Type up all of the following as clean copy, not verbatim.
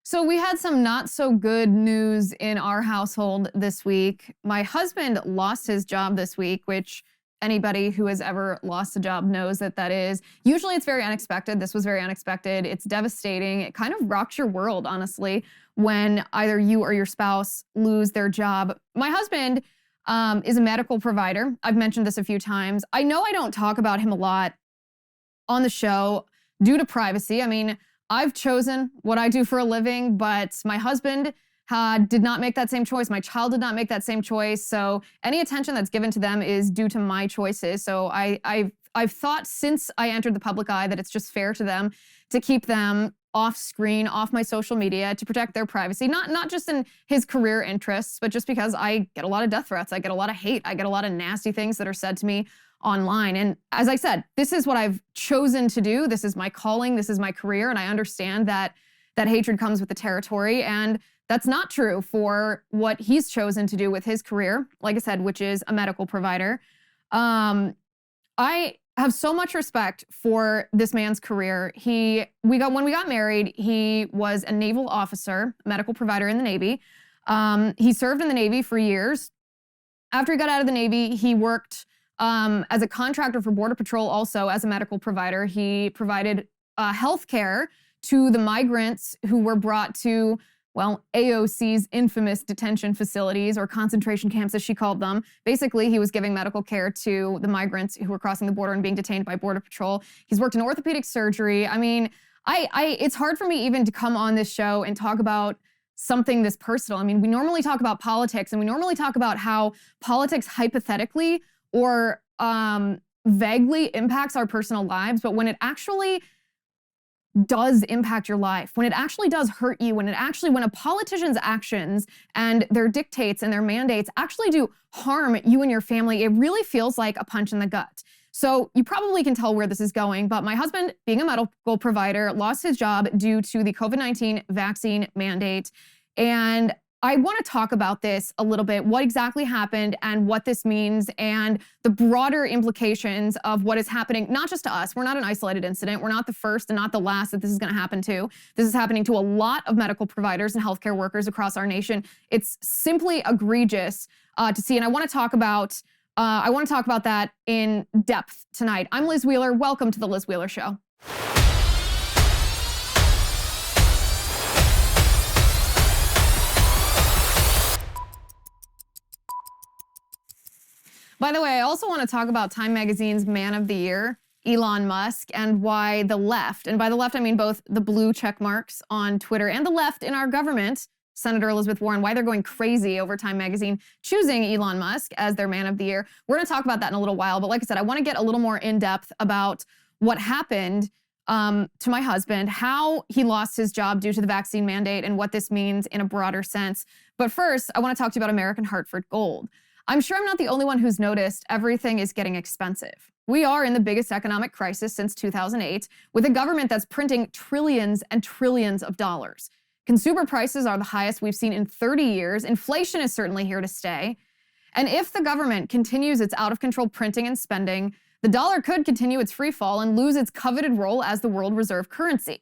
So we had some not so good news in our household this week. My husband lost his job this week, which anybody who has ever lost a job knows that is. Usually it's very unexpected. This was very unexpected. It's devastating. It kind of rocks your world, honestly, when either you or your spouse lose their job. My husband is a medical provider. I've mentioned this a few times. I know I don't talk about him a lot on the show due to privacy. I mean, I've chosen what I do for a living, but my husband did not make that same choice. My child did not make that same choice. So any attention that's given to them is due to my choices. So I've thought since I entered the public eye that it's just fair to them to keep them off screen, off my social media, to protect their privacy, not just in his career interests, but just because I get a lot of death threats. I get a lot of hate. I get a lot of nasty things that are said to me online. And as I said, this is what I've chosen to do. This is my calling. This is my career. And I understand that hatred comes with the territory. And that's not true for what he's chosen to do with his career, like I said, which is a medical provider. I have so much respect for this man's career. When we got married, he was a naval officer, a medical provider in the Navy. He served in the Navy for years. After he got out of the Navy, he worked as a contractor for Border Patrol, also as a medical provider. He provided health care to the migrants who were brought to, well, AOC's infamous detention facilities, or concentration camps as she called them. Basically, he was giving medical care to the migrants who were crossing the border and being detained by Border Patrol. He's worked in orthopedic surgery. I mean, it's hard for me even to come on this show and talk about something this personal. I mean, we normally talk about politics, and we normally talk about how politics hypothetically or vaguely impacts our personal lives, but when it actually does impact your life, when it actually does hurt you, when a politician's actions and their dictates and their mandates actually do harm you and your family, it really feels like a punch in the gut. So you probably can tell where this is going, but my husband, being a medical provider, lost his job due to the COVID-19 vaccine mandate. And I want to talk about this a little bit, what exactly happened and what this means and the broader implications of what is happening, not just to us. We're not an isolated incident. We're not the first and not the last that this is going to happen to. This is happening to a lot of medical providers and healthcare workers across our nation. It's simply egregious to see, and I want to talk about that in depth tonight. I'm Liz Wheeler. Welcome to the Liz Wheeler Show. By the way, I also want to talk about Time Magazine's Man of the Year, Elon Musk, and why the left, and by the left I mean both the blue check marks on Twitter and the left in our government, Senator Elizabeth Warren, why they're going crazy over Time Magazine choosing Elon Musk as their Man of the Year. We're going to talk about that in a little while, but like I said, I want to get a little more in-depth about what happened to my husband, how he lost his job due to the vaccine mandate, and what this means in a broader sense. But first, I want to talk to you about American Hartford Gold. I'm sure I'm not the only one who's noticed everything is getting expensive. We are in the biggest economic crisis since 2008, with a government that's printing trillions and trillions of dollars. Consumer prices are the highest we've seen in 30 years. Inflation is certainly here to stay. And if the government continues its out-of-control printing and spending, the dollar could continue its free fall and lose its coveted role as the world reserve currency.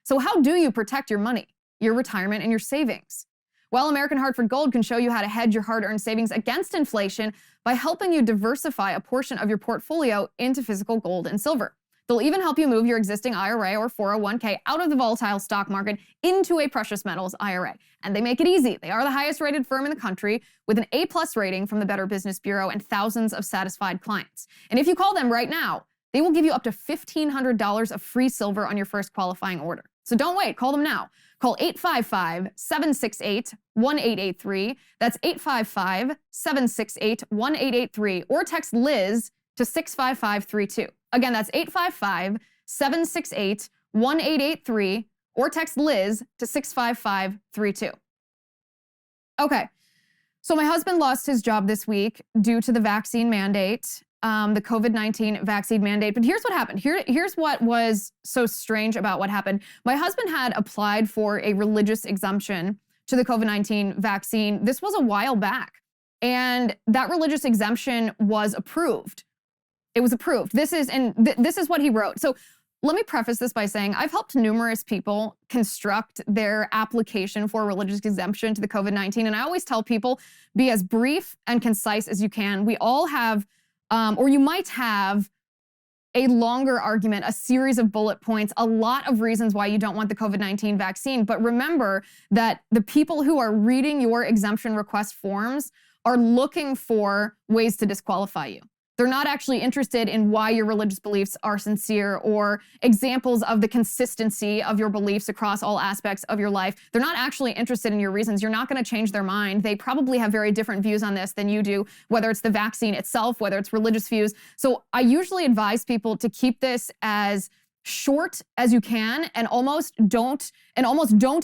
So how do you protect your money, your retirement, and your savings? Well, American Hartford Gold can show you how to hedge your hard-earned savings against inflation by helping you diversify a portion of your portfolio into physical gold and silver. They'll even help you move your existing IRA or 401k out of the volatile stock market into a precious metals IRA. And they make it easy. They are the highest-rated firm in the country with an A+ rating from the Better Business Bureau and thousands of satisfied clients. And if you call them right now, they will give you up to $1,500 of free silver on your first qualifying order. So don't wait. Call them now. Call 855-768-1883. That's 855-768-1883. Or text Liz to 65532. Again, that's 855-768-1883. Or text Liz to 65532. Okay. So my husband lost his job this week due to the vaccine mandate, the COVID-19 vaccine mandate. But here's what happened. Here's what was so strange about what happened. My husband had applied for a religious exemption to the COVID-19 vaccine. This was a while back. And that religious exemption was approved. It was approved. This is what he wrote. So let me preface this by saying I've helped numerous people construct their application for religious exemption to the COVID-19. And I always tell people, be as brief and concise as you can. We all have, or you might have, a longer argument, a series of bullet points, a lot of reasons why you don't want the COVID-19 vaccine. But remember that the people who are reading your exemption request forms are looking for ways to disqualify you. They're not actually interested in why your religious beliefs are sincere or examples of the consistency of your beliefs across all aspects of your life. They're not actually interested in your reasons. You're not going to change their mind. They probably have very different views on this than you do, whether it's the vaccine itself, whether it's religious views. So I usually advise people to keep this as short as you can and almost don't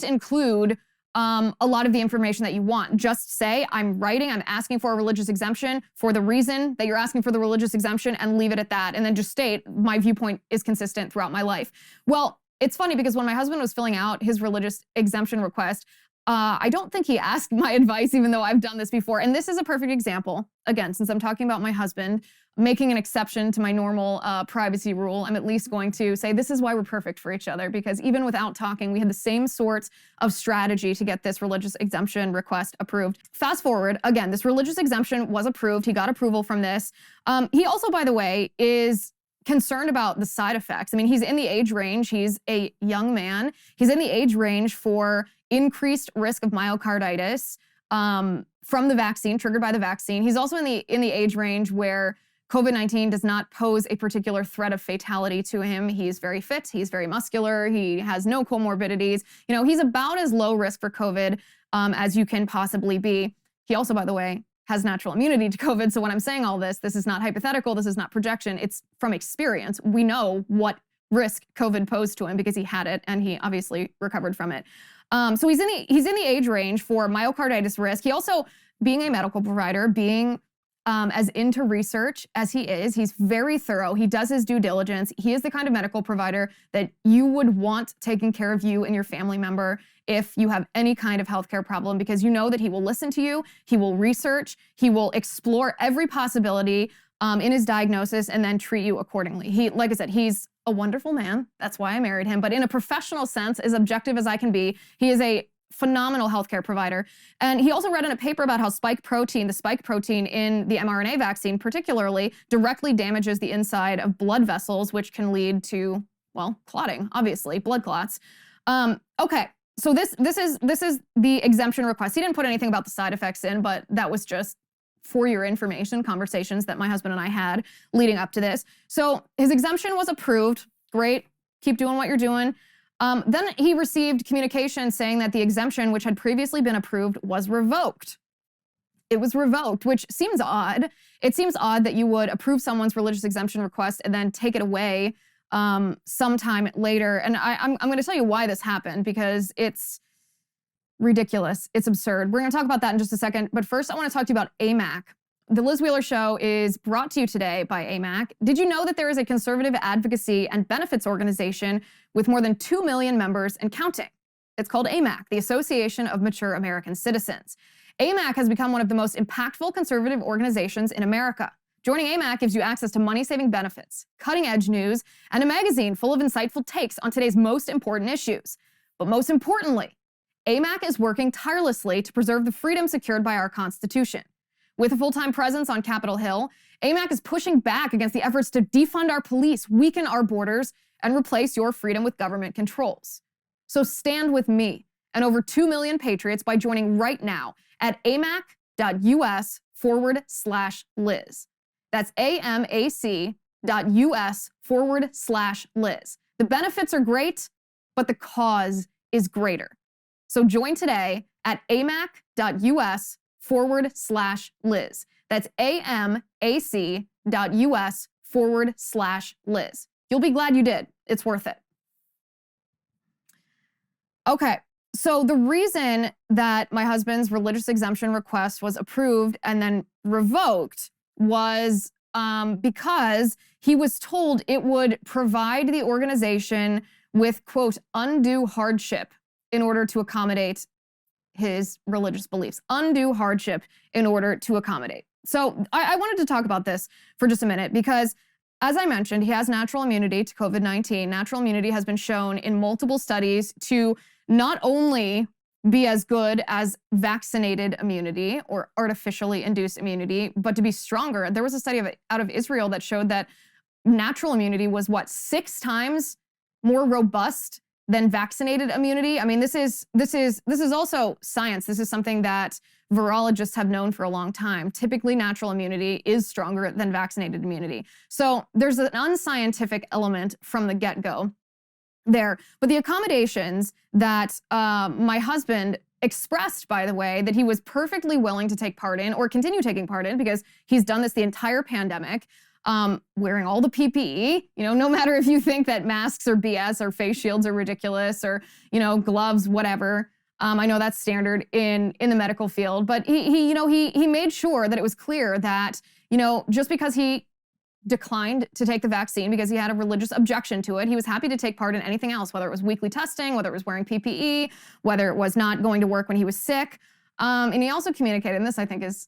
include a lot of the information that you want. Just say, I'm asking for a religious exemption for the reason that you're asking for the religious exemption, and leave it at that. And then just state, my viewpoint is consistent throughout my life. Well, it's funny because when my husband was filling out his religious exemption request, I don't think he asked my advice, even though I've done this before. And this is a perfect example. Again, since I'm talking about my husband, making an exception to my normal privacy rule, I'm at least going to say this is why we're perfect for each other, because even without talking, we had the same sorts of strategy to get this religious exemption request approved. Fast forward, again, this religious exemption was approved. He got approval from this. He also, by the way, is concerned about the side effects. I mean, he's in the age range. He's a young man. He's in the age range for increased risk of myocarditis from the vaccine, triggered by the vaccine. He's also in the age range where COVID-19 does not pose a particular threat of fatality to him. He's very fit. He's very muscular. He has no comorbidities. You know, he's about as low risk for COVID as you can possibly be. He also, by the way, has natural immunity to COVID. So when I'm saying all this is not hypothetical. This is not projection. It's from experience. We know what risk COVID posed to him because he had it and he obviously recovered from it. So he's in the age range for myocarditis risk. He also, being a medical provider, being as into research as he is, he's very thorough. He does his due diligence. He is the kind of medical provider that you would want taking care of you and your family member if you have any kind of healthcare problem, because you know that he will listen to you, he will research, he will explore every possibility in his diagnosis and then treat you accordingly. Like I said, he's a wonderful man. That's why I married him. But in a professional sense, as objective as I can be, he is a phenomenal healthcare provider. And he also read in a paper about how the spike protein in the mRNA vaccine particularly directly damages the inside of blood vessels, which can lead to, well, clotting, obviously, blood clots. Okay, so this is the exemption request. He didn't put anything about the side effects in, but that was just for your information, conversations that my husband and I had leading up to this. So his exemption was approved. Great, keep doing what you're doing. Then he received communication saying that the exemption, which had previously been approved, was revoked. It was revoked, which seems odd. It seems odd that you would approve someone's religious exemption request and then take it away sometime later. And I'm going to tell you why this happened, because it's ridiculous. It's absurd. We're going to talk about that in just a second. But first, I want to talk to you about AMAC. The Liz Wheeler Show is brought to you today by AMAC. Did you know that there is a conservative advocacy and benefits organization with more than 2 million members and counting? It's called AMAC, the Association of Mature American Citizens. AMAC has become one of the most impactful conservative organizations in America. Joining AMAC gives you access to money-saving benefits, cutting-edge news, and a magazine full of insightful takes on today's most important issues. But most importantly, AMAC is working tirelessly to preserve the freedom secured by our Constitution. With a full-time presence on Capitol Hill, AMAC is pushing back against the efforts to defund our police, weaken our borders, and replace your freedom with government controls. So stand with me and over 2 million patriots by joining right now at amac.us/Liz. That's amac.us/Liz. The benefits are great, but the cause is greater. So join today at amac.us/Liz. That's amac.us/Liz. You'll be glad you did. It's worth it. Okay, so the reason that my husband's religious exemption request was approved and then revoked was because he was told it would provide the organization with, quote, undue hardship in order to accommodate his religious beliefs. Undue hardship in order to accommodate. So I wanted to talk about this for just a minute because as I mentioned, he has natural immunity to COVID-19. Natural immunity has been shown in multiple studies to not only be as good as vaccinated immunity or artificially induced immunity, but to be stronger. There was a study out of Israel that showed that natural immunity was 6 times more robust than vaccinated immunity. I mean, this is also science. This is something that virologists have known for a long time. Typically, natural immunity is stronger than vaccinated immunity. So there's an unscientific element from the get-go there. But the accommodations that my husband expressed, by the way, that he was perfectly willing to take part in or continue taking part in, because he's done this the entire pandemic, wearing all the PPE, no matter if you think that masks are BS or face shields are ridiculous or, gloves, whatever. I know that's standard in the medical field, but he made sure that it was clear that, just because he declined to take the vaccine because he had a religious objection to it, he was happy to take part in anything else, whether it was weekly testing, whether it was wearing PPE, whether it was not going to work when he was sick. And he also communicated, and this I think is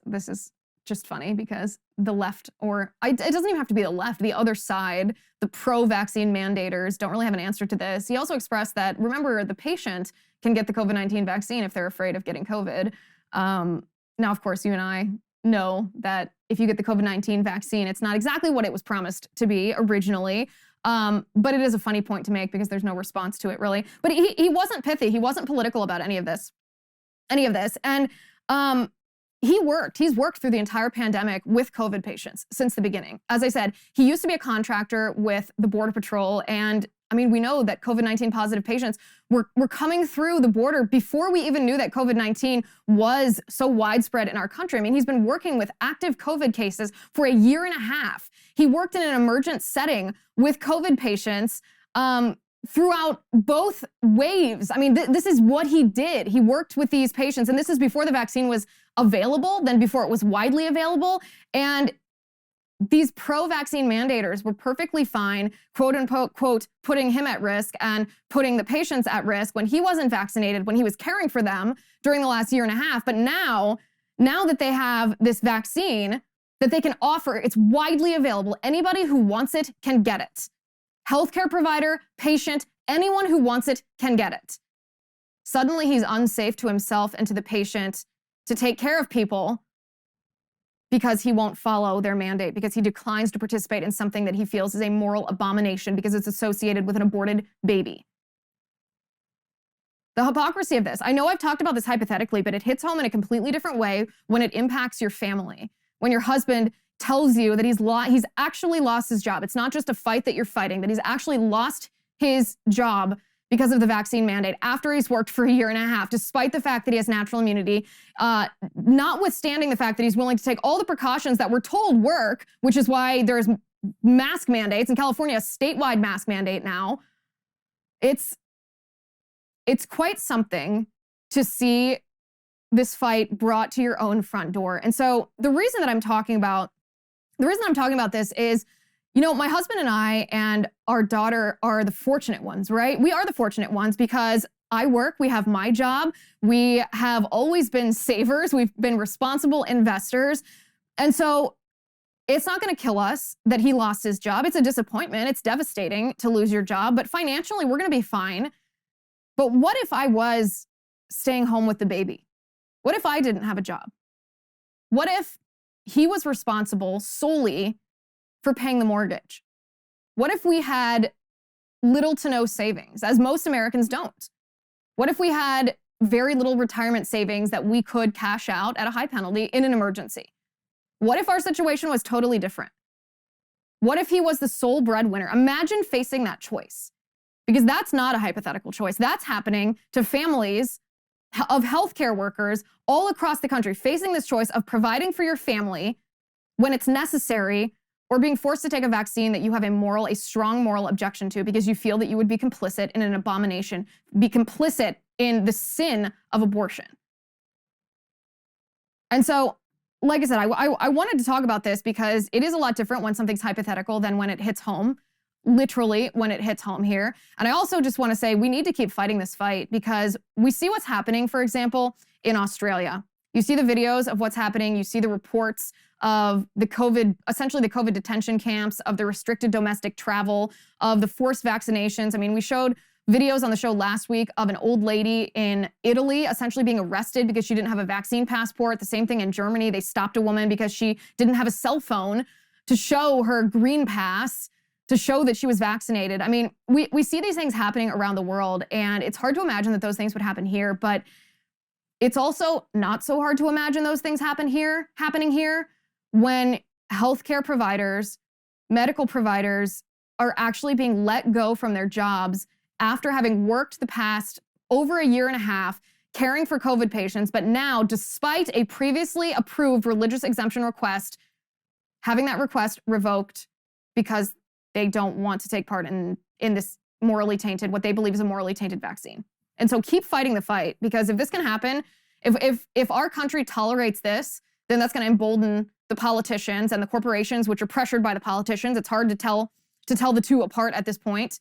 just funny because the left, it doesn't even have to be the left, the other side, the pro-vaccine mandators don't really have an answer to this. He also expressed that, remember, the patient can get the COVID-19 vaccine if they're afraid of getting COVID. Now, of course, you and I know that if you get the COVID-19 vaccine, it's not exactly what it was promised to be originally. But it is a funny point to make because there's no response to it really. But he wasn't pithy. He wasn't political about any of this. And he's worked through the entire pandemic with COVID patients since the beginning. As I said, he used to be a contractor with the Border Patrol. And I mean, we know that COVID-19 positive patients were coming through the border before we even knew that COVID-19 was so widespread in our country. I mean, he's been working with active COVID cases for a year and a half. He worked in an emergent setting with COVID patients throughout both waves. I mean, this is what he did. He worked with these patients, and this is before the vaccine was available, then before it was widely available. And these pro-vaccine mandators were perfectly fine, quote unquote, quote, putting him at risk and putting the patients at risk when he wasn't vaccinated, when he was caring for them during the last year and a half. But now that they have this vaccine that they can offer, it's widely available. Anybody who wants it can get it. Healthcare provider, patient, anyone who wants it can get it. Suddenly he's unsafe to himself and to the patient to take care of people because he won't follow their mandate, because he declines to participate in something that he feels is a moral abomination because it's associated with an aborted baby. The hypocrisy of this. I know I've talked about this hypothetically, but it hits home in a completely different way when it impacts your family. When your husband tells you that he's actually lost his job. It's not just a fight that you're fighting, that he's actually lost his job because of the vaccine mandate after he's worked for a year and a half, despite the fact that he has natural immunity, notwithstanding the fact that he's willing to take all the precautions that we're told work, which is why there's mask mandates in California, a statewide mask mandate now. It's quite something to see this fight brought to your own front door. And so the reason I'm talking about this is, my husband and I and our daughter are the fortunate ones, right? We are the fortunate ones because I work, we have my job, we have always been savers, we've been responsible investors. And so it's not gonna kill us that he lost his job. It's a disappointment, it's devastating to lose your job, but financially we're gonna be fine. But what if I was staying home with the baby? What if I didn't have a job? What if he was responsible solely for paying the mortgage? What if we had little to no savings, as most Americans don't? What if we had very little retirement savings that we could cash out at a high penalty in an emergency? What if our situation was totally different? What if he was the sole breadwinner? Imagine facing that choice, because that's not a hypothetical choice. That's happening to families of healthcare workers all across the country, facing this choice of providing for your family when it's necessary, or being forced to take a vaccine that you have a strong moral objection to because you feel that you would be complicit in an abomination, be complicit in the sin of abortion. And so, like I said, I wanted to talk about this because it is a lot different when something's hypothetical than when it hits home, literally when it hits home here. And I also just want to say we need to keep fighting this fight because we see what's happening, for example, in Australia. You see the videos of what's happening. You see the reports of the COVID, essentially the COVID detention camps, of the restricted domestic travel, of the forced vaccinations. I mean, we showed videos on the show last week of an old lady in Italy essentially being arrested because she didn't have a vaccine passport. The same thing in Germany. They stopped a woman because she didn't have a cell phone to show her green pass, to show that she was vaccinated. I mean, we see these things happening around the world, and it's hard to imagine that those things would happen here, but it's also not so hard to imagine those things happening here when healthcare providers, medical providers are actually being let go from their jobs after having worked the past over a year and a half caring for COVID patients, but now, despite a previously approved religious exemption request, having that request revoked because they don't want to take part in this morally tainted, what they believe is a morally tainted vaccine. And so keep fighting the fight, because if this can happen, if our country tolerates this, then that's going to embolden the politicians and the corporations, which are pressured by the politicians. It's hard to tell the two apart at this point.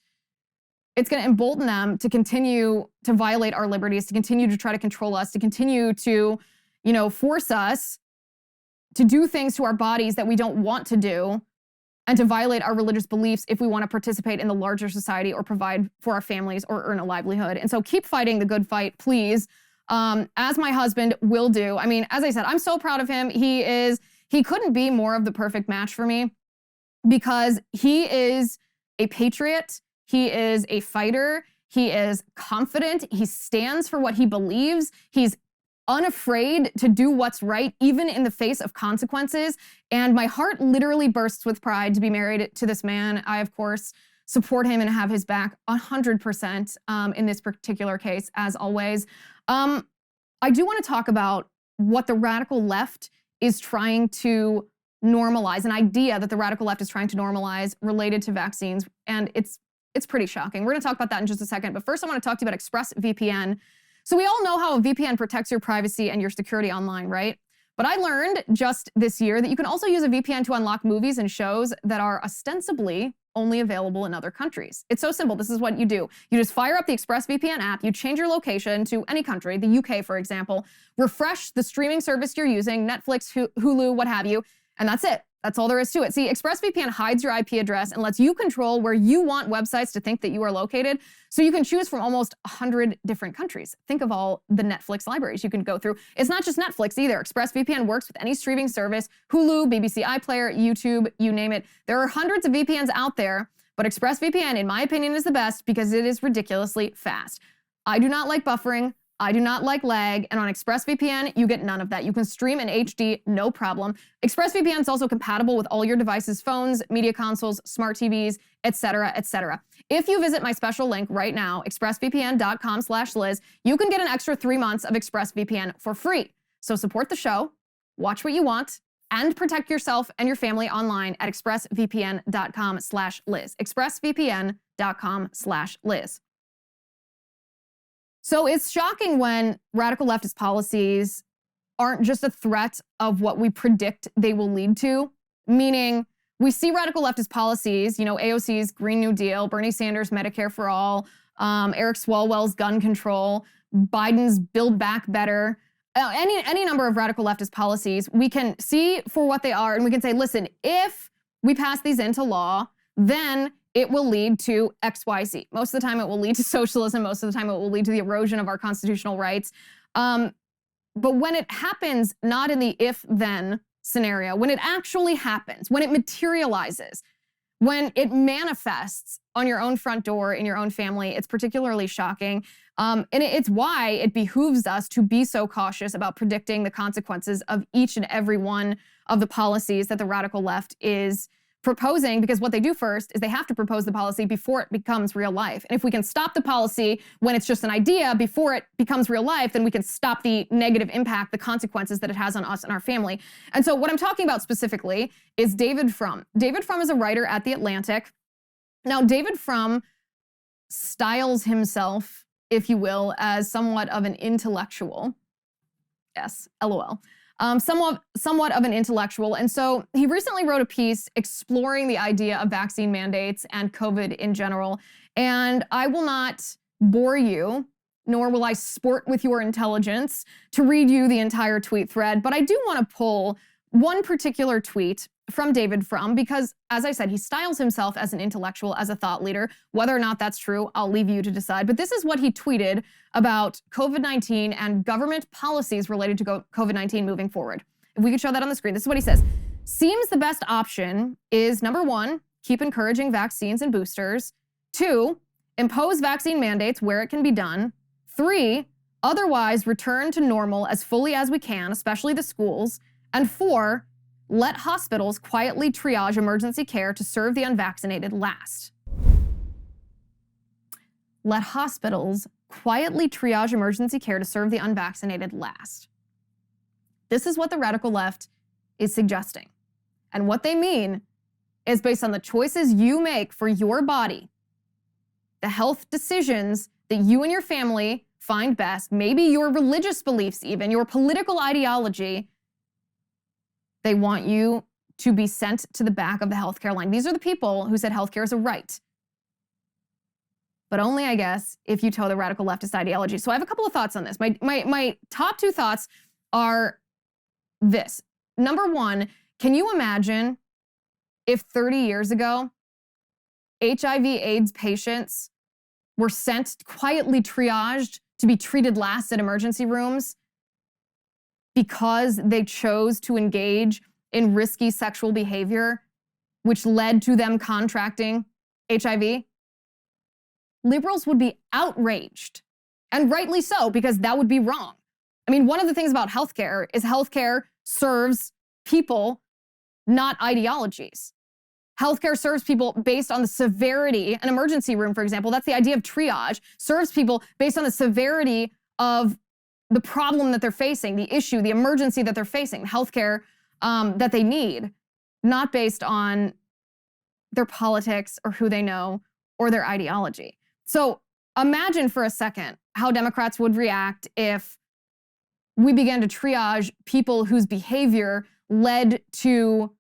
It's going to embolden them to continue to violate our liberties, to continue to try to control us, to continue to, force us to do things to our bodies that we don't want to do, and to violate our religious beliefs if we want to participate in the larger society or provide for our families or earn a livelihood. And so keep fighting the good fight, please, as my husband will do. I mean, as I said, I'm so proud of him. He couldn't be more of the perfect match for me, because he is a patriot. He is a fighter. He is confident. He stands for what he believes. He's unafraid to do what's right, even in the face of consequences. And my heart literally bursts with pride to be married to this man. I, of course, support him and have his back 100% in this particular case, as always. I do want to talk about what the radical left is trying to normalize, an idea that the radical left is trying to normalize related to vaccines. And it's pretty shocking. We're going to talk about that in just a second. But first, I want to talk to you about ExpressVPN. So we all know how a VPN protects your privacy and your security online, right? But I learned just this year that you can also use a VPN to unlock movies and shows that are ostensibly only available in other countries. It's so simple. This is what you do. You just fire up the ExpressVPN app, you change your location to any country, the UK, for example, refresh the streaming service you're using, Netflix, Hulu, what have you, and that's it. That's all there is to it. See, ExpressVPN hides your IP address and lets you control where you want websites to think that you are located, so you can choose from almost 100 different countries. Think of all the Netflix libraries you can go through. It's not just Netflix either. ExpressVPN works with any streaming service, Hulu, BBC iPlayer, YouTube, you name it. There are hundreds of VPNs out there, but ExpressVPN, in my opinion, is the best because it is ridiculously fast. I do not like buffering. I do not like lag, and on ExpressVPN, you get none of that. You can stream in HD, no problem. ExpressVPN is also compatible with all your devices, phones, media consoles, smart TVs, etc., etc. If you visit my special link right now, expressvpn.com/Liz, you can get an extra 3 months of ExpressVPN for free. So support the show, watch what you want, and protect yourself and your family online at expressvpn.com/Liz. expressvpn.com/Liz. So it's shocking when radical leftist policies aren't just a threat of what we predict they will lead to, meaning we see radical leftist policies, AOC's Green New Deal, Bernie Sanders' Medicare for All, Eric Swalwell's gun control, Biden's Build Back Better, any number of radical leftist policies, we can see for what they are, and we can say, listen, if we pass these into law, then it will lead to XYZ. Most of the time it will lead to socialism. Most of the time it will lead to the erosion of our constitutional rights. But when it happens, not in the if-then scenario, when it actually happens, when it materializes, when it manifests on your own front door, in your own family, it's particularly shocking. And it's why it behooves us to be so cautious about predicting the consequences of each and every one of the policies that the radical left is proposing, because what they do first is they have to propose the policy before it becomes real life. And if we can stop the policy when it's just an idea before it becomes real life, then we can stop the negative impact, the consequences that it has on us and our family. And so what I'm talking about specifically is David Frum. David Frum is a writer at The Atlantic. Now, David Frum styles himself, if you will, as somewhat of an intellectual. Yes, LOL. Somewhat of an intellectual. And so he recently wrote a piece exploring the idea of vaccine mandates and COVID in general. And I will not bore you, nor will I sport with your intelligence to read you the entire tweet thread, but I do want to pull one particular tweet from David Frum, because as I said, he styles himself as an intellectual, as a thought leader. Whether or not that's true, I'll leave you to decide. But this is what he tweeted about COVID-19 and government policies related to COVID-19 moving forward. If we could show that on the screen, this is what he says. Seems the best option is, number one, keep encouraging vaccines and boosters. 2, impose vaccine mandates where it can be done. 3, otherwise return to normal as fully as we can, especially the schools. And 4, let hospitals quietly triage emergency care to serve the unvaccinated last. Let hospitals quietly triage emergency care to serve the unvaccinated last. This is what the radical left is suggesting. And what they mean is based on the choices you make for your body, the health decisions that you and your family find best, maybe your religious beliefs even, your political ideology, they want you to be sent to the back of the healthcare line. These are the people who said healthcare is a right. But only, I guess, if you toe the radical leftist ideology. So I have a couple of thoughts on this. My top 2 thoughts are this. Number 1, can you imagine if 30 years ago, HIV/AIDS patients were sent, quietly triaged to be treated last at emergency rooms because they chose to engage in risky sexual behavior, which led to them contracting HIV? Liberals would be outraged, and rightly so, because that would be wrong. I mean, one of the things about healthcare is healthcare serves people, not ideologies. Healthcare serves people based on the severity. An emergency room, for example, that's the idea of triage, serves people based on the severity of the problem that they're facing, the issue, the emergency that they're facing, healthcare that they need, not based on their politics or who they know or their ideology. So imagine for a second how Democrats would react if we began to triage people whose behavior led to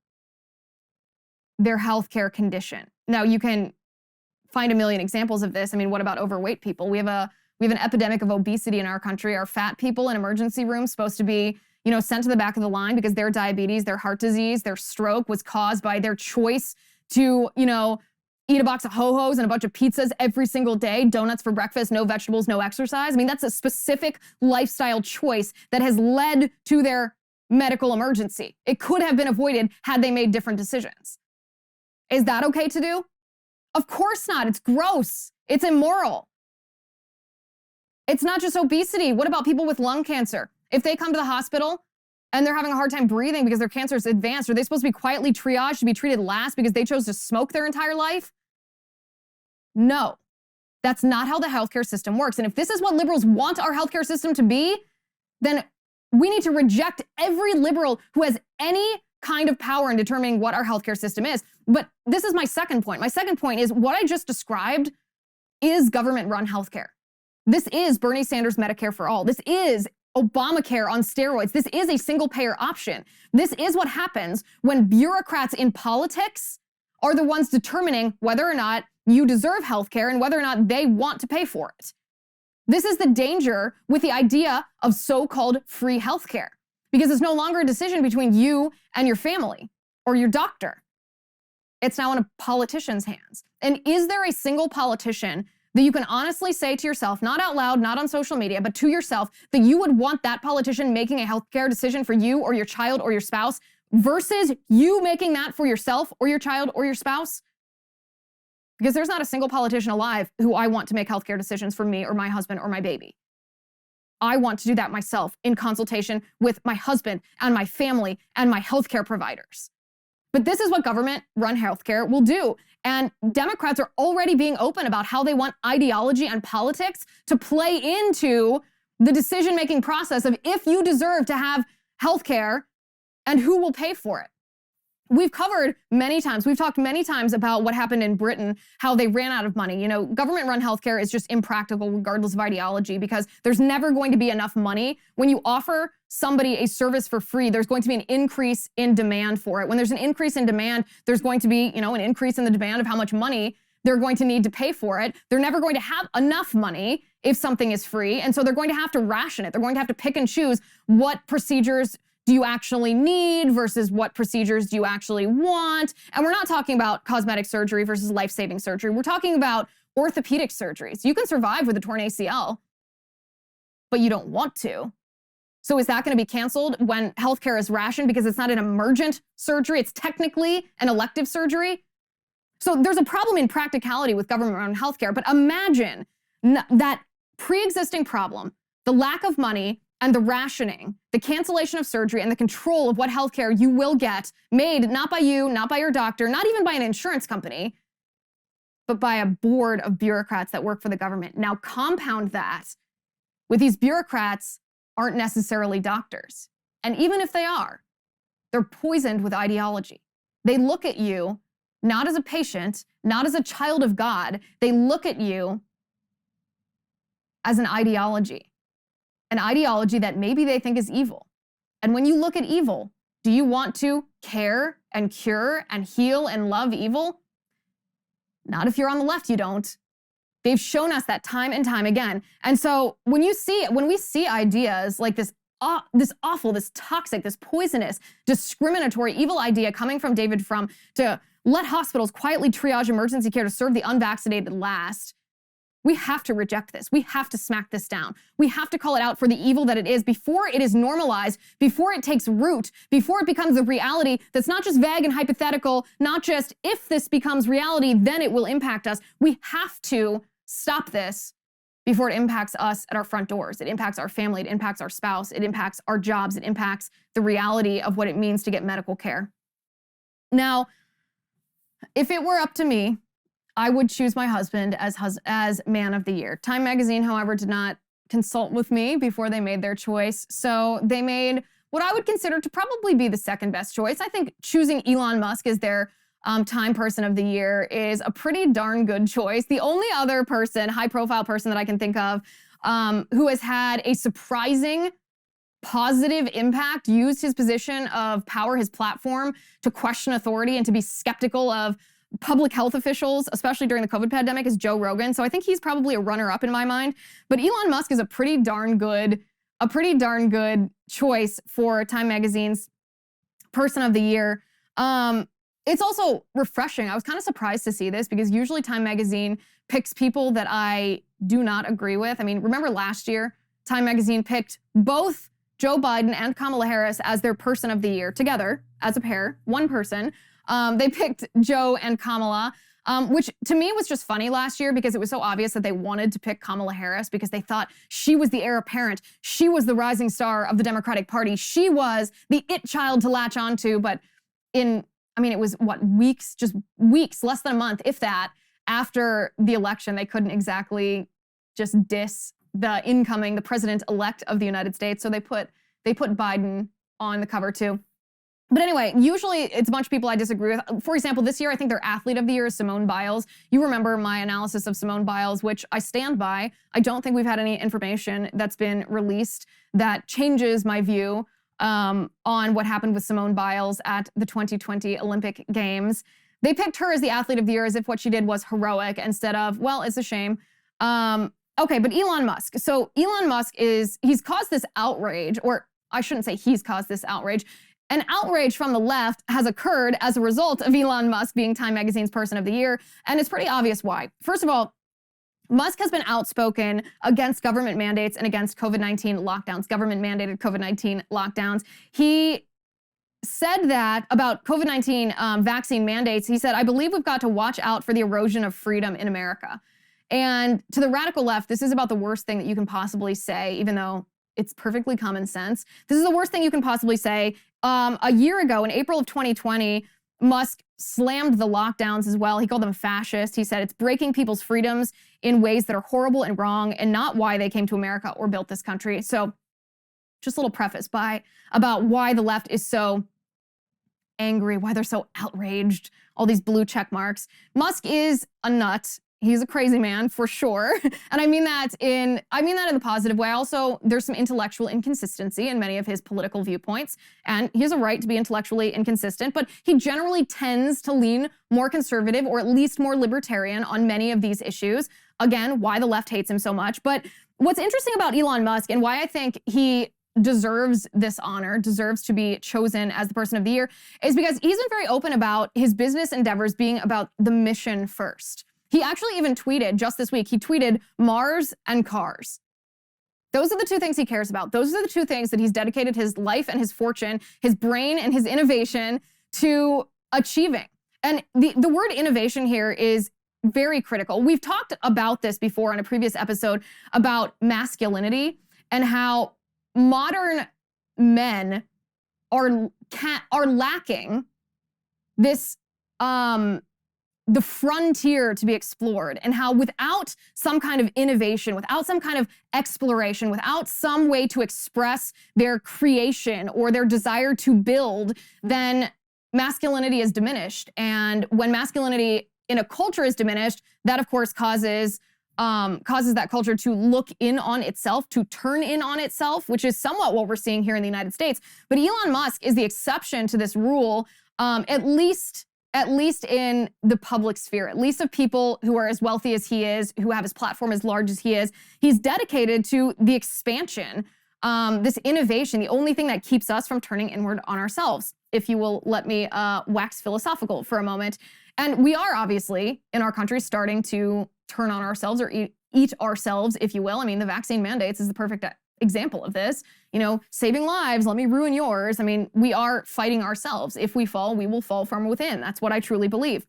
their healthcare condition. Now, you can find a million examples of this. I mean, what about overweight people? We have an epidemic of obesity in our country. Are fat people in emergency rooms supposed to be, sent to the back of the line because their diabetes, their heart disease, their stroke was caused by their choice to, eat a box of Ho-Hos and a bunch of pizzas every single day, donuts for breakfast, no vegetables, no exercise? I mean, that's a specific lifestyle choice that has led to their medical emergency. It could have been avoided had they made different decisions. Is that okay to do? Of course not. It's gross. It's immoral. It's not just obesity. What about people with lung cancer? If they come to the hospital and they're having a hard time breathing because their cancer is advanced, are they supposed to be quietly triaged to be treated last because they chose to smoke their entire life? No, that's not how the healthcare system works. And if this is what liberals want our healthcare system to be, then we need to reject every liberal who has any kind of power in determining what our healthcare system is. But this is my second point. My second point is what I just described is government-run healthcare. This is Bernie Sanders' Medicare for all. This is Obamacare on steroids. This is a single-payer option. This is what happens when bureaucrats in politics are the ones determining whether or not you deserve healthcare and whether or not they want to pay for it. This is the danger with the idea of so-called free healthcare, because it's no longer a decision between you and your family or your doctor. It's now in a politician's hands. And is there a single politician that you can honestly say to yourself, not out loud, not on social media, but to yourself, that you would want that politician making a healthcare decision for you or your child or your spouse versus you making that for yourself or your child or your spouse? Because there's not a single politician alive who I want to make healthcare decisions for me or my husband or my baby. I want to do that myself in consultation with my husband and my family and my healthcare providers. But this is what government-run healthcare will do. And Democrats are already being open about how they want ideology and politics to play into the decision-making process of if you deserve to have healthcare and who will pay for it. We've covered many times, we've talked many times about what happened in Britain, how they ran out of money. Government-run healthcare is just impractical regardless of ideology because there's never going to be enough money. When you offer somebody a service for free, there's going to be an increase in demand for it. When there's an increase in demand, there's going to be, an increase in the demand of how much money they're going to need to pay for it. They're never going to have enough money if something is free, and so they're going to have to ration it. They're going to have to pick and choose what procedures do you actually need versus what procedures do you actually want? And we're not talking about cosmetic surgery versus life-saving surgery. We're talking about orthopedic surgeries. You can survive with a torn ACL, but you don't want to. So is that going to be canceled when healthcare is rationed because it's not an emergent surgery? It's technically an elective surgery. So there's a problem in practicality with government-run healthcare, but imagine that pre-existing problem, the lack of money and the rationing, the cancellation of surgery and the control of what healthcare you will get made not by you, not by your doctor, not even by an insurance company, but by a board of bureaucrats that work for the government. Now compound that with these bureaucrats aren't necessarily doctors. And even if they are, they're poisoned with ideology. They look at you not as a patient, not as a child of God. They look at you as an ideology that maybe they think is evil. And when you look at evil, do you want to care and cure and heal and love evil? Not if you're on the left, you don't. They've shown us that time and time again. And so when we see ideas like this awful, this toxic, this poisonous, discriminatory, evil idea coming from David Frum to let hospitals quietly triage emergency care to serve the unvaccinated last, we have to reject this. We have to smack this down. We have to call it out for the evil that it is before it is normalized, before it takes root, before it becomes a reality that's not just vague and hypothetical, not just if this becomes reality, then it will impact us. We have to stop this before it impacts us at our front doors. It impacts our family, it impacts our spouse, it impacts our jobs, it impacts the reality of what it means to get medical care. Now, if it were up to me, I would choose my husband as man of the year. Time magazine, however, did not consult with me before they made their choice. So they made what I would consider to probably be the second best choice. I think choosing Elon Musk as their Time Person of the Year is a pretty darn good choice. The only other person, high-profile person that I can think of who has had a surprising positive impact, used his position of power, his platform, to question authority and to be skeptical of public health officials, especially during the COVID pandemic, is Joe Rogan. So I think he's probably a runner-up in my mind. But Elon Musk is a pretty darn good choice for Time Magazine's Person of the Year. It's also refreshing. I was kind of surprised to see this because usually Time Magazine picks people that I do not agree with. I mean, remember last year, Time Magazine picked both Joe Biden and Kamala Harris as their Person of the Year together as a pair, one person. They picked Joe and Kamala, which to me was just funny last year because it was so obvious that they wanted to pick Kamala Harris because they thought she was the heir apparent. She was the rising star of the Democratic Party. She was the it child to latch onto. But it was weeks, less than a month, if that, after the election, they couldn't exactly just diss the president-elect of the United States. So they put Biden on the cover too. But anyway, usually it's a bunch of people I disagree with. For example, this year, I think their Athlete of the Year is Simone Biles. You remember my analysis of Simone Biles, which I stand by. I don't think we've had any information that's been released that changes my view on what happened with Simone Biles at the 2020 Olympic Games. They picked her as the Athlete of the Year as if what she did was heroic instead of, well, it's a shame. Okay, but Elon Musk. So Elon Musk he's caused this outrage, or I shouldn't say he's caused this outrage. An outrage from the left has occurred as a result of Elon Musk being Time Magazine's Person of the Year, and it's pretty obvious why. First of all, Musk has been outspoken against government mandates and against COVID-19 lockdowns, government-mandated COVID-19 lockdowns. He said that about COVID-19 vaccine mandates. He said, "I believe we've got to watch out for the erosion of freedom in America." And to the radical left, this is about the worst thing that you can possibly say, even though it's perfectly common sense. This is the worst thing you can possibly say. A year ago, in April of 2020, Musk slammed the lockdowns as well. He called them fascist. He said it's breaking people's freedoms in ways that are horrible and wrong and not why they came to America or built this country. So just a little preface about why the left is so angry, why they're so outraged, all these blue check marks. Musk is a nut. He's a crazy man for sure. And I mean that in the positive way. Also, there's some intellectual inconsistency in many of his political viewpoints. And he has a right to be intellectually inconsistent, but he generally tends to lean more conservative or at least more libertarian on many of these issues. Again, why the left hates him so much. But what's interesting about Elon Musk and why I think he deserves this honor, deserves to be chosen as the person of the year, is because he's been very open about his business endeavors being about the mission first. He actually even tweeted just this week, he tweeted Mars and cars. Those are the two things he cares about. Those are the two things that he's dedicated his life and his fortune, his brain and his innovation to achieving. And the word innovation here is very critical. We've talked about this before on a previous episode about masculinity and how modern men are lacking this the frontier to be explored, and how without some kind of innovation, without some kind of exploration, without some way to express their creation or their desire to build, then masculinity is diminished. And when masculinity in a culture is diminished, that of course causes that culture to look in on itself, to turn in on itself, which is somewhat what we're seeing here in the United States. But Elon Musk is the exception to this rule, at least in the public sphere, at least of people who are as wealthy as he is, who have his platform as large as he is. He's dedicated to the expansion, this innovation, the only thing that keeps us from turning inward on ourselves, if you will let me wax philosophical for a moment. And we are obviously in our country starting to turn on ourselves, or eat ourselves, if you will. I mean, the vaccine mandates is the perfect example of this. You know, saving lives, let me ruin yours. I mean, we are fighting ourselves. If we fall, we will fall from within. That's what I truly believe.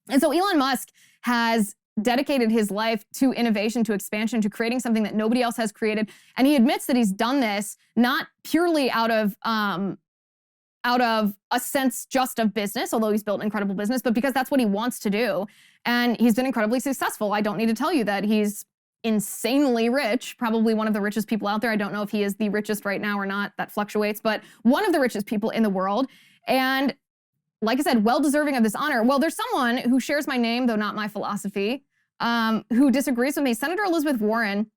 And so Elon Musk has dedicated his life to innovation, to expansion, to creating something that nobody else has created. And he admits that he's done this not purely out of a sense just of business, although he's built an incredible business, but because that's what he wants to do. And he's been incredibly successful. I don't need to tell you that he's insanely rich, probably one of the richest people out there. I don't know if he is the richest right now or not. That fluctuates, but one of the richest people in the world. And like I said, well deserving of this honor. Well, there's someone who shares my name, though not my philosophy, who disagrees with me. Senator Elizabeth Warren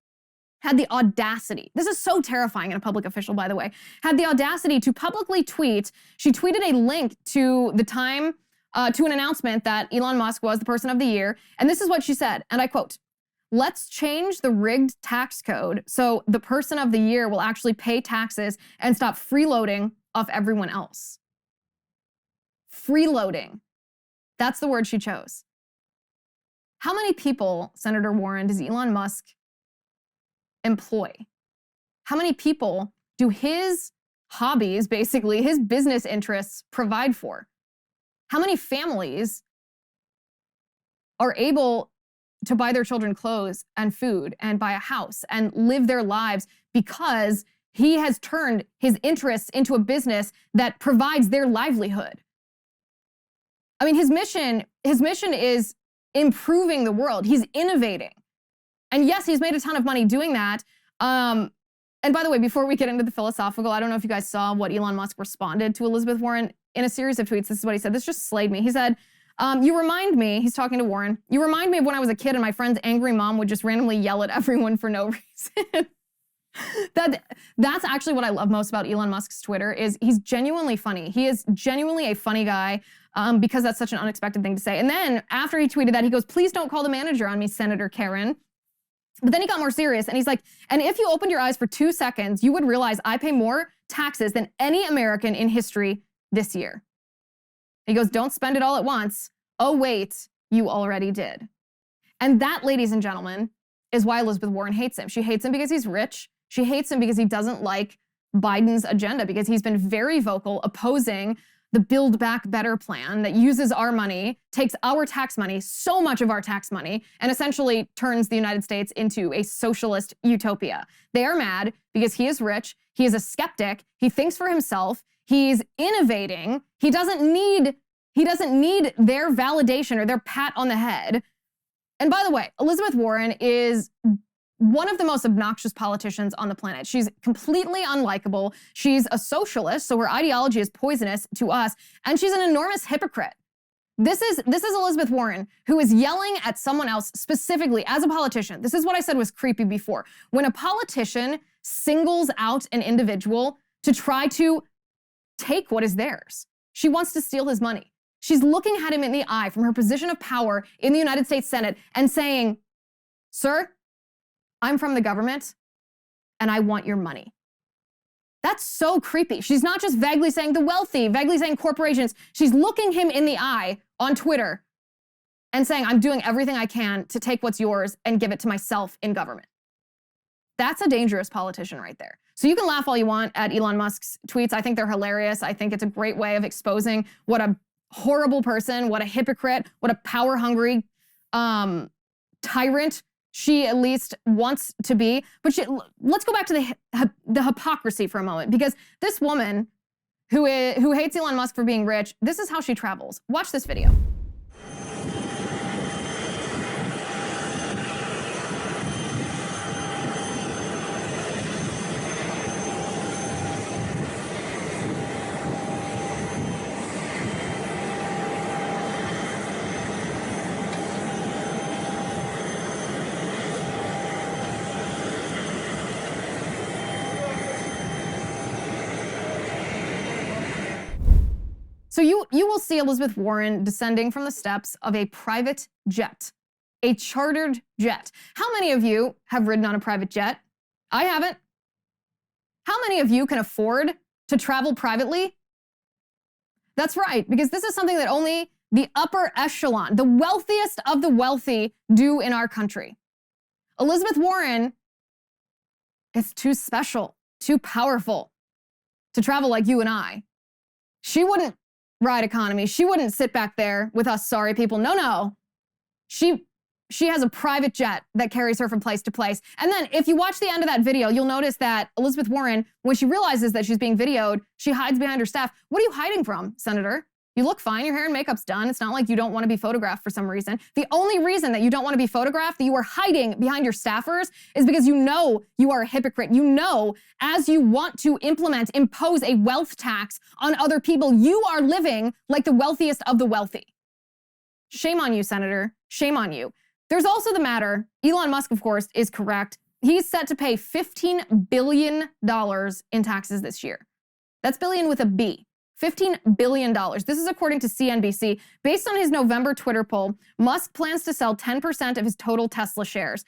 had the audacity, this is so terrifying in a public official, by the way, had the audacity to publicly tweet. She tweeted a link to the time, to an announcement that Elon Musk was the person of the year. And this is what she said, and I quote, "Let's change the rigged tax code so the person of the year will actually pay taxes and stop freeloading off everyone else." Freeloading. That's the word she chose. How many people, Senator Warren, does Elon Musk employ? How many people do his hobbies, basically his business interests, provide for? How many families are able to buy their children clothes and food and buy a house and live their lives because he has turned his interests into a business that provides their livelihood? I mean, his mission is improving the world. He's innovating. And yes, he's made a ton of money doing that. And by the way, before we get into the philosophical, I don't know if you guys saw what Elon Musk responded to Elizabeth Warren in a series of tweets. This is what he said. This just slayed me. He said, "You remind me," he's talking to Warren, "you remind me of when I was a kid and my friend's angry mom would just randomly yell at everyone for no reason." That's actually what I love most about Elon Musk's Twitter, is he's genuinely funny. He is genuinely a funny guy, because that's such an unexpected thing to say. And then after he tweeted that, he goes, "Please don't call the manager on me, Senator Karen." But then he got more serious and he's like, "And if you opened your eyes for 2 seconds, you would realize I pay more taxes than any American in history this year." He goes, "Don't spend it all at once. Oh, wait, you already did." And that, ladies and gentlemen, is why Elizabeth Warren hates him. She hates him because he's rich. She hates him because he doesn't like Biden's agenda, because he's been very vocal opposing the Build Back Better plan that uses our money, takes our tax money, so much of our tax money, and essentially turns the United States into a socialist utopia. They are mad because he is rich, he is a skeptic, he thinks for himself, he's innovating, he doesn't need their validation or their pat on the head. And by the way, Elizabeth Warren is one of the most obnoxious politicians on the planet. She's completely unlikable. She's a socialist, so her ideology is poisonous to us, and she's an enormous hypocrite. This is Elizabeth Warren, who is yelling at someone else specifically as a politician. This is what I said was creepy before. When a politician singles out an individual to try to take what is theirs, she wants to steal his money. She's looking at him in the eye from her position of power in the United States Senate and saying, "Sir, I'm from the government and I want your money." That's so creepy. She's not just vaguely saying the wealthy, vaguely saying corporations. She's looking him in the eye on Twitter and saying, I'm doing everything I can to take what's yours and give it to myself in government. That's a dangerous politician right there. So you can laugh all you want at Elon Musk's tweets. I think they're hilarious. I think it's a great way of exposing what a horrible person, what a hypocrite, what a power-hungry tyrant she at least wants to be. But let's go back to the hypocrisy for a moment, because this woman who hates Elon Musk for being rich, this is how she travels. Watch this video. So you will see Elizabeth Warren descending from the steps of a private jet, a chartered jet. How many of you have ridden on a private jet? I haven't. How many of you can afford to travel privately? That's right, because this is something that only the upper echelon, the wealthiest of the wealthy, do in our country. Elizabeth Warren is too special, too powerful to travel like you and I. She wouldn't ride economy. She wouldn't sit back there with us sorry people. No. She has a private jet that carries her from place to place. And then if you watch the end of that video, you'll notice that Elizabeth Warren, when she realizes that she's being videoed, she hides behind her staff. What are you hiding from, Senator? You look fine. Your hair and makeup's done. It's not like you don't want to be photographed for some reason. The only reason that you don't want to be photographed, that you are hiding behind your staffers, is because you know you are a hypocrite. You know, as you want to impose a wealth tax on other people, you are living like the wealthiest of the wealthy. Shame on you, Senator. Shame on you. There's also the matter, Elon Musk, of course, is correct. He's set to pay $15 billion in taxes this year. That's billion with a B. $15 billion. This is according to CNBC. Based on his November Twitter poll, Musk plans to sell 10% of his total Tesla shares.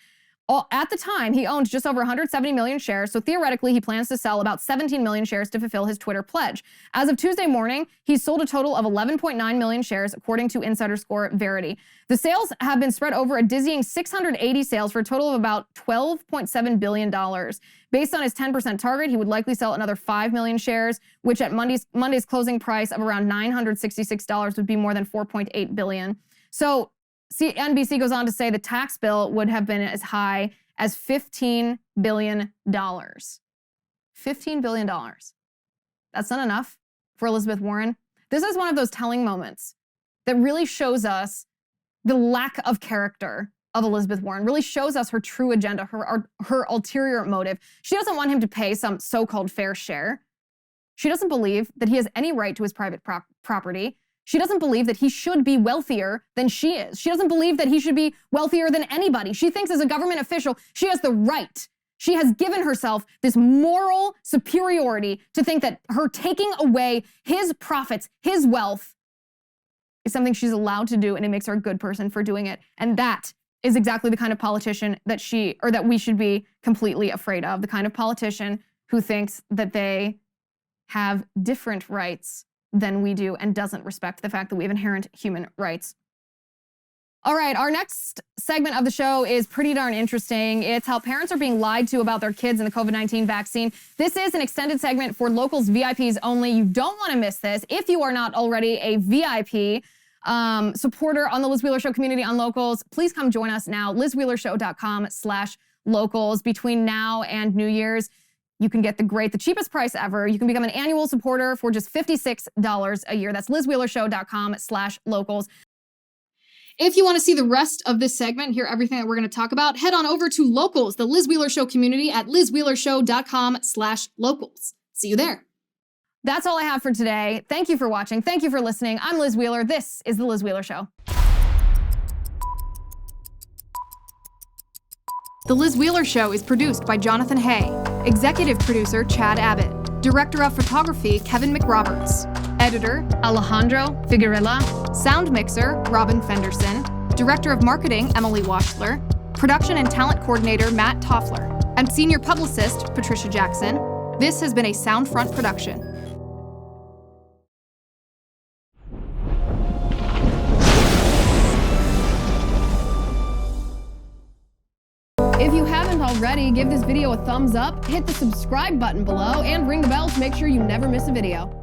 At the time, he owned just over 170 million shares, so theoretically, he plans to sell about 17 million shares to fulfill his Twitter pledge. As of Tuesday morning, he's sold a total of 11.9 million shares, according to Insider Score Verity. The sales have been spread over a dizzying 680 sales for a total of about $12.7 billion. Based on his 10% target, he would likely sell another 5 million shares, which at Monday's closing price of around $966 would be more than $4.8 billion. So CNBC goes on to say the tax bill would have been as high as $15 billion. $15 billion. That's not enough for Elizabeth Warren. This is one of those telling moments that really shows us the lack of character of Elizabeth Warren, really shows us her true agenda, her ulterior motive. She doesn't want him to pay some so-called fair share. She doesn't believe that he has any right to his private property. She doesn't believe that he should be wealthier than she is. She doesn't believe that he should be wealthier than anybody. She thinks as a government official, she has the right. She has given herself this moral superiority to think that her taking away his profits, his wealth, is something she's allowed to do, and it makes her a good person for doing it. And that is exactly the kind of politician that we should be completely afraid of. The kind of politician who thinks that they have different rights than we do and doesn't respect the fact that we have inherent human rights. All right, our next segment of the show is pretty darn interesting. It's how parents are being lied to about their kids and the COVID-19 vaccine. This is an extended segment for Locals VIPs only. You don't want to miss this. If you are not already a VIP supporter on the Liz Wheeler Show community on Locals, please come join us now, lizwheelershow.com/locals. Between now and New Year's, you can get the cheapest price ever. You can become an annual supporter for just $56 a year. That's lizwheelershow.com/locals. If you want to see the rest of this segment, hear everything that we're going to talk about, head on over to Locals, the Liz Wheeler Show community at lizwheelershow.com/locals. See you there. That's all I have for today. Thank you for watching. Thank you for listening. I'm Liz Wheeler. This is the Liz Wheeler Show. The Liz Wheeler Show is produced by Jonathan Hay, executive producer Chad Abbott, director of photography Kevin McRoberts, editor Alejandro Figueroa, sound mixer Robin Fenderson, director of marketing Emily Washler, production and talent coordinator Matt Toffler, and senior publicist Patricia Jackson. This has been a Soundfront production. If you haven't already, give this video a thumbs up, hit the subscribe button below, and ring the bell to make sure you never miss a video.